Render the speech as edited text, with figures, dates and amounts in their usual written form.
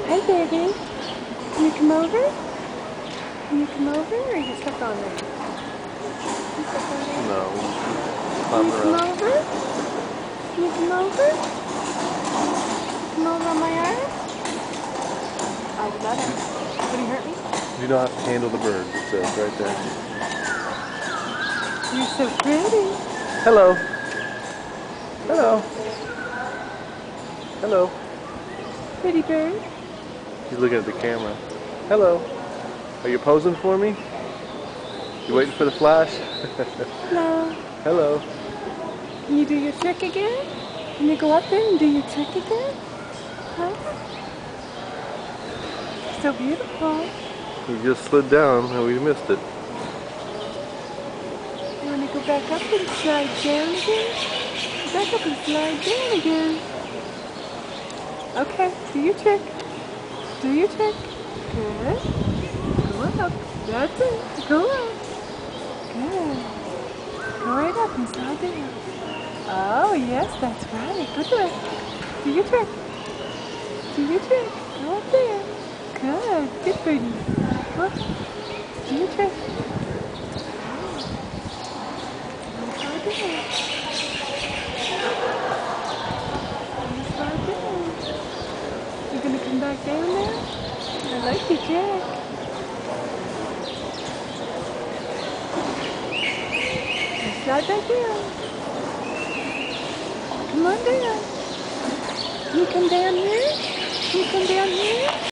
Hi, baby. Can you come over? Can you come over, or are you stuck on there? You stuck on there? No. Can you come over? Can you come over? Come over on my arm? I did not hurt. Would he hurt me? You don't have to handle the birds, it says right there. You're so pretty. Hello. Hello. Hello. Pretty bird. He's looking at the camera. Hello. Are you posing for me? You waiting for the flash? Hello. Hello. Can you do your trick again? Can you go up there and do your trick again? Huh? So beautiful. You just slid down and we missed it. You want to go back up and slide down again? Go back up and slide down again. Okay, do your trick. Do your trick. Good. Go up. That's it. Go up. Good. Go right up and slide down. Oh, yes, that's right. Go do it. Do your trick. Do your trick. Go up there. Good. Good for you. Go up. Do your trick. Slide down. Slide down. You're going to come back down now? I like your trick. Slide back down. Come on down. Can you come down here? Can you come down here?